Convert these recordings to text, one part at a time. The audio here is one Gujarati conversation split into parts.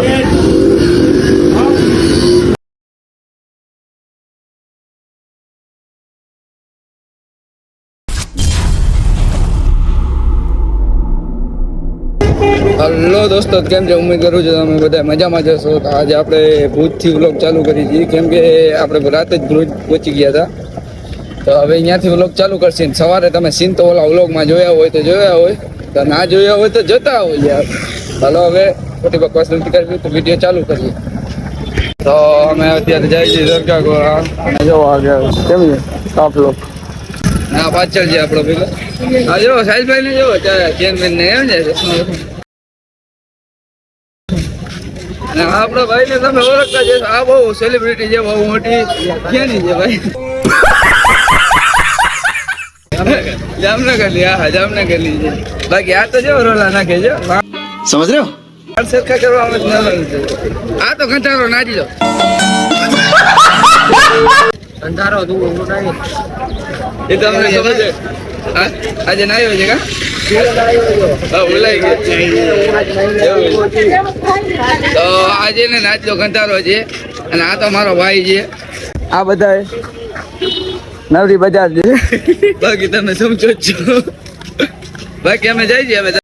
હલો દોસ્તો, કેમ છે? ઉમ્મીદ કરું છું તમે બધા મજામાં જશો. તો આજે આપણે ભુજથી વ્લોગ ચાલુ કરી છીએ, કેમ કે આપણે રાતે જ ભુજ પહોંચી ગયા હતા. તો હવે અહીંયાથી વ્લોગ ચાલુ કરશે. સવારે તમે સીન તો ઓલા વ્લોગમાં જોયા હોય તો જોયા હોય, તો ના જોયા હોય તો જોતા હોય યાર. હાલો હવે ખોટી બકવાસ નથી કરવી, તો વિડીયો ચાલુ કરીએ. તો અમે અત્યારે જઈએ છીએ દરગાહ ગોળા, અને જો આગળ કેમ છે કાફલો. હા પાછળ છે આપણો પેલો. હા જો સાહિલભાઈ ને જો ચેરમેન ને એમ છે. અને આપણો ભાઈ ને તમે ઓળખતા છે. આ બહુ સેલિબ્રિટી છે, બહુ મોટી. ક્યાંની છે ભાઈ? જામનગર ની. હા જામનગર ની છે. બાકી આ તો જો રોલા નાખે છે. સમજ રહ્યો? સરખા કરવામાં છે. આ તો ઘંટારો નાજી દો. ઘંટારો તું એ તો અમને ખબર છે. આજે નાયો છે કા? હા ભૂલાઈ ગયો. તો આજે ને નાચલો ઘંટારો છે, અને આ તો મારો ભાઈ છે. આ બધા નવરી બજાર છે. બાકી તમે સમજો છો. બાકી અમે જઈ છીએ.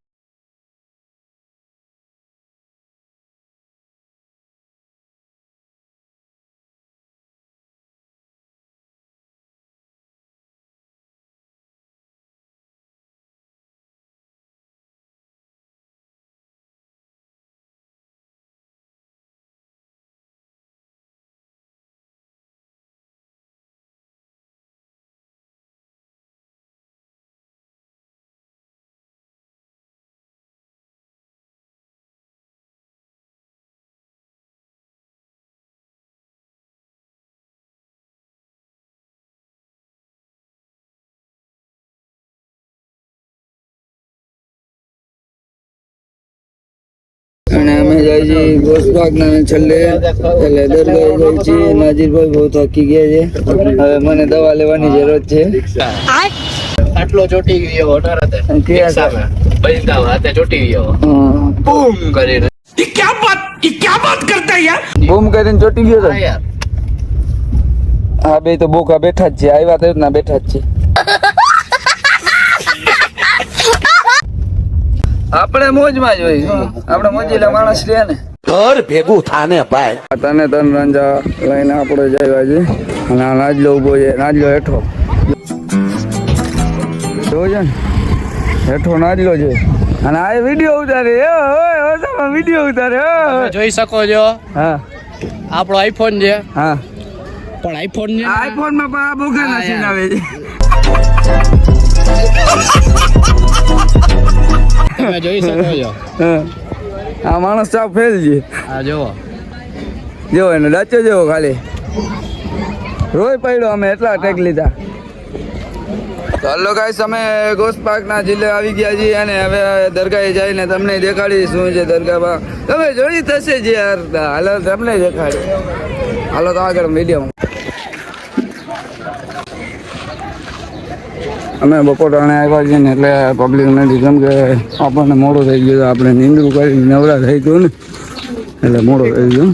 અને અમે જઈએ છીએ ગોસબાગના છેલ્લે દરગાહ જઈએ છીએ. નાજીરભાઈ બહુ થાકી ગયા છે. હવે મને દવા લેવાની જરૂર છે. આટલો ચોટી ગયો હાથે ચોટી ગયો. બૂમ કરીને क्या बात करता है यार? બૂમ કરીને ચોટી ગયો તો યાર. હા બે તો બોકા બેઠા જ છે. આવ્યા તો ના બેઠા જ છે. આપણે મોજમાં જ હોય. આપણે મોજીલા માણસ રહ્યા ને. ઘર ભેગું થાને ભાઈ. તને તન રંજા લઈને આપણે જઈએ છે. અને આ નાજલો ઉભો છે. નાજલો હેઠો જોજો ને, હેઠો નાજલો છે. અને આ વિડીયો ઉતારે. વિડીયો ઉતારે જોઈ શકો છો. હા આપણો આઈફોન છે. હા પણ આઈફોન છે, આઈફોન માં પણ આ બોગા નાખીને આવે છે. તમે જોઈ શકો છો. આ માણસ સાફ ફેલ છે. આ જોવો જો એને ડાચો જેવો ખાલી રોય પડ્યો. અમે એટલા ટેક લીધા. તો હલો ગાઈસ, અમે ગોસબાગના જિલ્લે આવી ગયા છીએ, અને હવે દરગાહે જઈને તમને દેખાડી શું છે દરગાહમાં. તમે જોઈ થશે જ યાર. હાલો તમને દેખાડી. હાલો તો આગળ વિડીયો. અમે બપોરાણે આવ્યા છીએ ને, એટલે પબ્લિક નથી. કેમ કે આપણને મોડું થઈ ગયું. આપણે નીંદરું કરી નવરા થઈ ગયું ને, એટલે મોડું થઈ ગયું.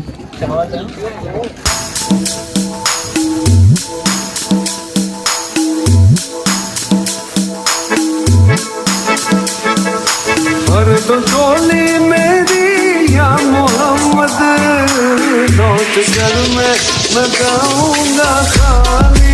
मेरी या मोहम्मद लौट कर मैं गाऊंगा खाली.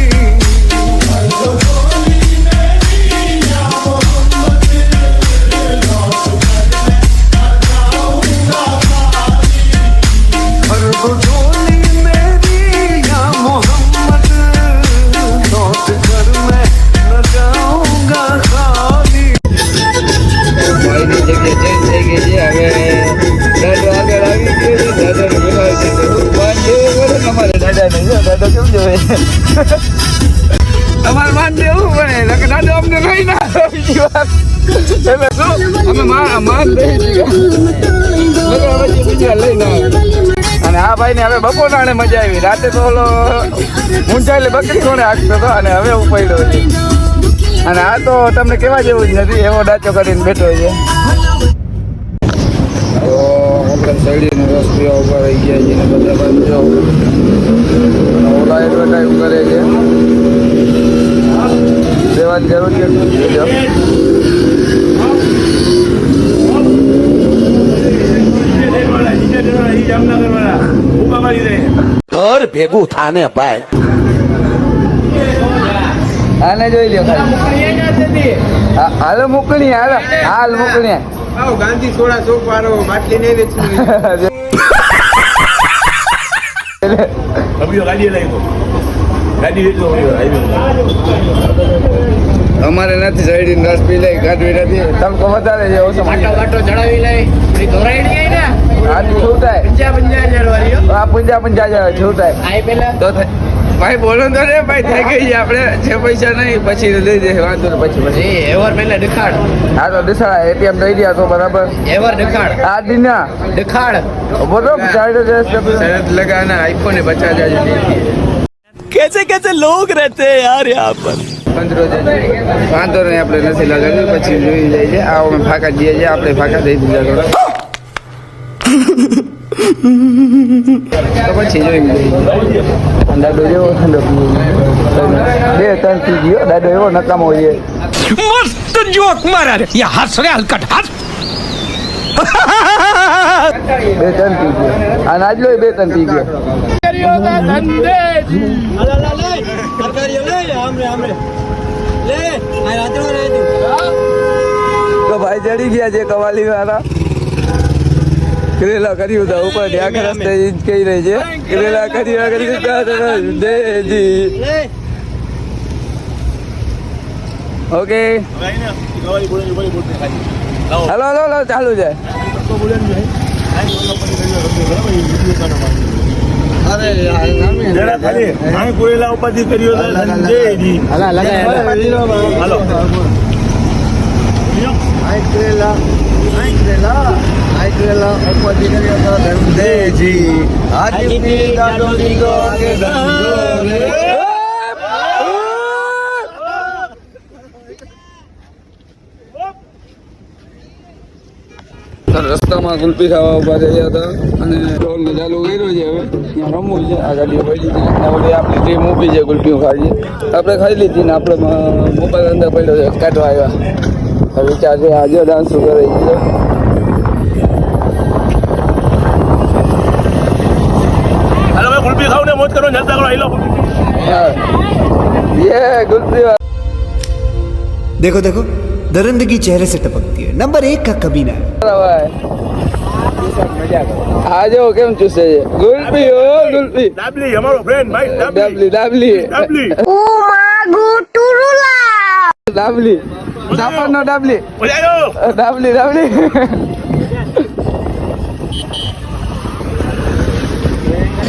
અમારે માન દેવું પડે. દાદો અમને નહીં ના બીજી વાર. એટલે શું અમે માન દઈ બીજી વાર લઈને આવે. અને આ ભાઈ ને હવે બપોરાણે મજા આવી. રાતે તો ઓલો ઊંચાઈ બકરી કોણે હાંકતો હતો, અને હવે ઉપાડ્યો છે. અને આ તો તમને કેવા જેવું જ નથી. એવો ડાચો કરીને બેઠો છે. તો આપણે શેરડીનો રસ પીવા ઉભા રહી ગયા છીએ ને બધા બાજુ જો ઓલા એડવર્ટાઈઝ કરે છે દેવાની જરૂરિયાત નથી જો ઘર ભેગું થાને ભાઈ. આને જોઈ લ્યો ખાલી હાલ મોકલી હાલ મોકલી ગાંધી સોડા ચોક વાળો બાટલી નહીં વેચી અમારે નથી શેરડીનો રસ પી લઈ કાઢવી નથી તમકો વધારે છે ઓછો ચડાવી લઈ ધોરાઈ ને આજ શું થાય 50,000 વાળી આ 50,000 શું થાય તો ભાઈ બોલો તો રે ભાઈ થઈ ગઈ છે આપણે જે પૈસા નહીં પછી લઈ જશે વાંધો ને પછી એવર પહેલા દેખાડ હા તો દિશા એટીએમ દઈ દે તો બરાબર એવર દેખાડ આ દિના દેખાડ બોલો शरद लगाना आईफोन है 50,000 कैसे कैसे लोग रहते हैं यार यहाँ पर. વાંધો નહીં આપણે નથી લગાવ્યું પછી જોઈ જાય છે આ અમે ફાકા જઈએ છીએ આપણે ફાકા દઈ દીધા થોડા તો પછી જોઈ લઈએ દાદો જેવો ઠંડો બે ત્રણ થી ગયો દાદો એવો નકામો હોય मस्त जोक मारा रे ये हंस रे हलकट हंस બે ત્રણ થી ગયો અને આજ લો બે ત્રણ થી ગયો તો ભાઈ ચડી ગયા છે કવાલી વાળા કરેલા કર્યું હતા ઉપર આખા રસ્તે ઈ જ કહી રહી છે કરેલા કર્યું દેજી ઓકે હલો હલો હલો ચાલુ છે કોયલા ઉપાધિ કર્યો રસ્તામાં ગુલ્ફી ખાવા ઉભા રહ્યા હતા અને ઢોલને ચાલુ કર્યો છે હવે ત્યાં રમવું છે આ ગાડીઓ પડી છે અને ઓલી આપણી ટીમ ઊભી છે ગુલ્ફીઓ ખાઈ આપણે ખાઈ લીધી ને આપણે મોબાઈલ અંદર પડ્યો છે કાઢવા આવ્યા હવે વિચાર છે આજે ડાન્સ કરે છે હાલો ભાઈ ગુલ્ફી ખાવ ને મોજ કરો જલસા કરો આઈ લો ये गुल्फी देखो देखो दरिंदगी चेहरे से टपकती है. नंबर 1 का कभी ना. આ જો કેમ ચૂસે છે ગુલ્ફી ઓ ગુલ્ફી ડાબલી અમારો ફ્રેન્ડ ભાઈ ડાબલી ડાબલી ડાબલી ડાબલી સાપરનો ડાબલી ઓલાયો ડાબલી ડાબલી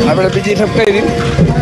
આપણે બીજી ઠપકાઈ રહી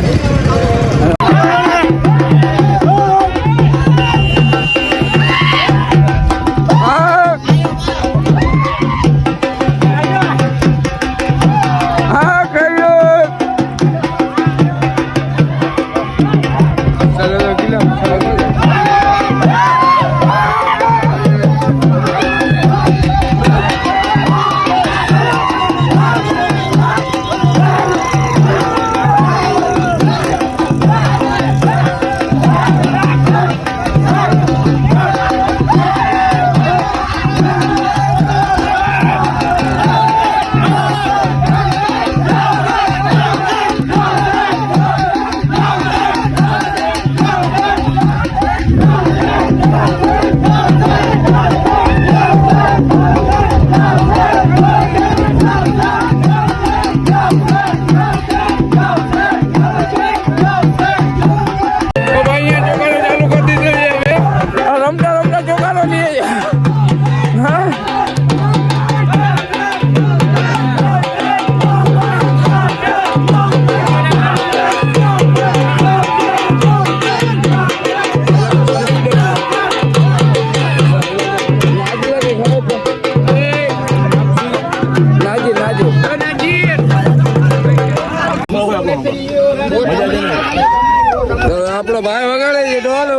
આપણો ભાઈ વગાડે છે ઢોલ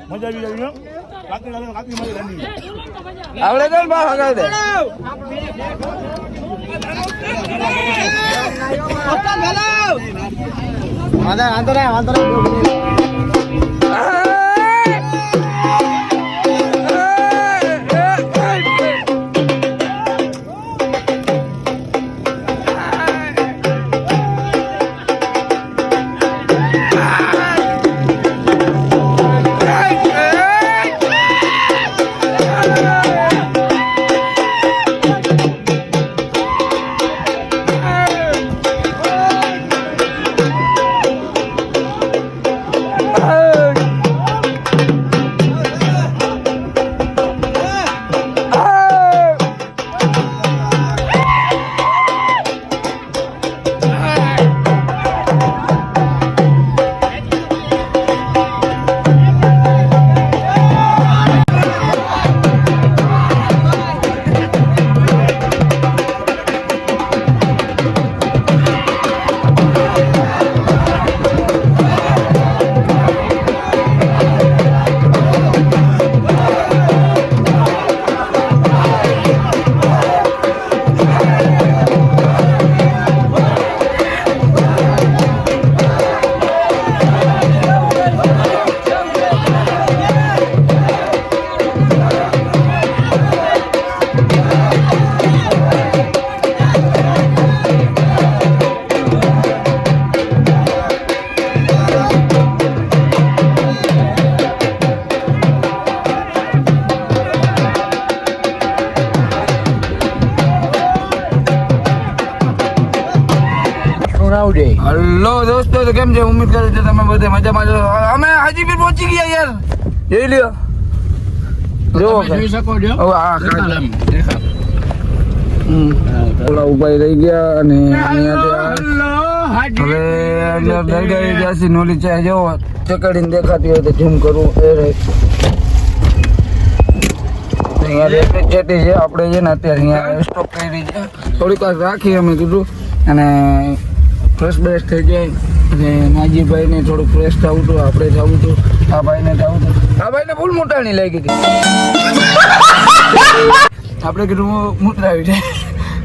મજા આવી આપણે ચાલ બા હગાવ દે હલો દોસ્તો, તો કેમ છે? ઉમ્મીદ કરું છું તમે બધે મજામાં છો. અમે હાજીપીર પહોંચી ગયા યાર. જોઈ લ્યો, જો જોઈ શકો છો. ઓલા ઉભા રહી ગયા અને હવે અંદર દરગાહે જાસી નોલી ચાય જો ચકડીને દેખાતી હોય તો ઝૂમ કરું એ રહે. અહીંયા રેલવે ચેટી છે, આપણે છે ને અત્યારે અહીંયા સ્ટોપ કરી છે. થોડીક વાર રાખી અમે કીધું અને ફ્રેશ બ્રેશ થઈ જાય અને નાજીભાઈને થોડું ફ્રેશ થવું હતું, આપણે થવું હતું, આ ભાઈને થવું હતું. આ ભાઈને ફૂલ મોટાની લાગી હતી. આપણે કીધું મૂતરાવી જાય,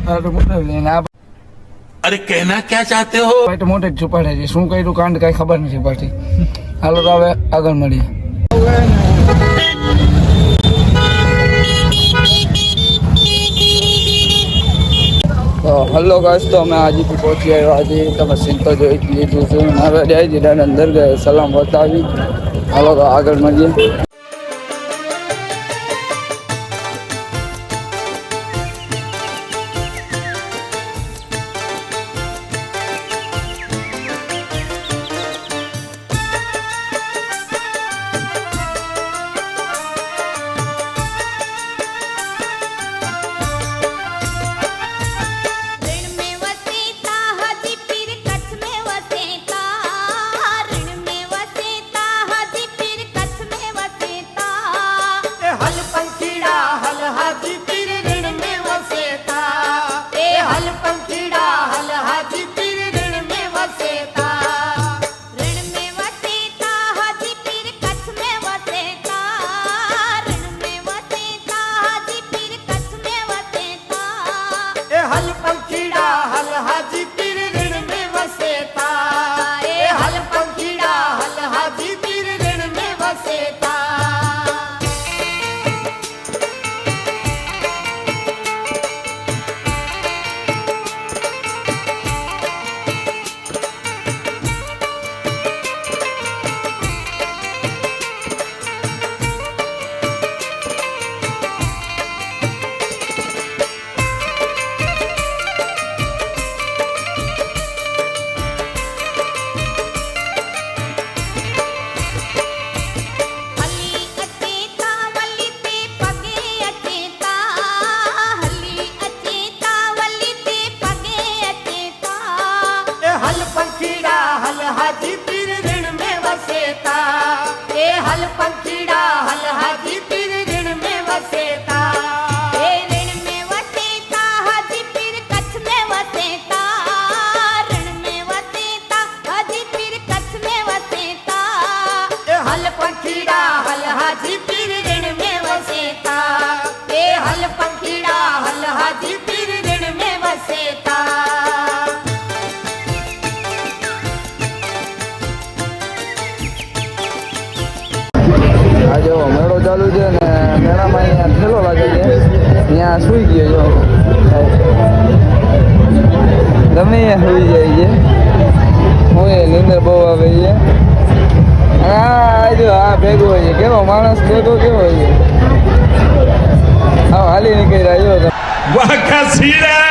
હા તો મૂતરાવી જાય. अरे कहना क्या चाहते हो? ભાઈ તો મોટે જ છુપાડે છે, શું કર્યું કાંડ કાંઈ ખબર નથી પડતી. હાલો તો હવે આગળ મળીએ. તો હલો ગાઈસ, તો અમે હાજીપીર પહોંચી આવ્યા. આજે તમે સીન તો જોઈ જ લીધું છે. હવે જાય જીડાને અંદર ગયા, સલામ બતાવી. હાલો તો આગળ મળીએ. रण में वसेता हाजीपीर कच्छ में वसेता જો મેળો ચાલુ છે ને મેળામાં અહીંયા ઠેલો લાગે છે ત્યાં સૂઈ ગયો જો ગમે ત્યાં સૂઈ જાય છે હું એ નીંદર બહુ આવે છે હા જો આ ભેગો હોય છે કેવો માણસ ભેગો કેવો હોય છે હા હાલી નીકળી રહ્યો છો वाह क्या सीन है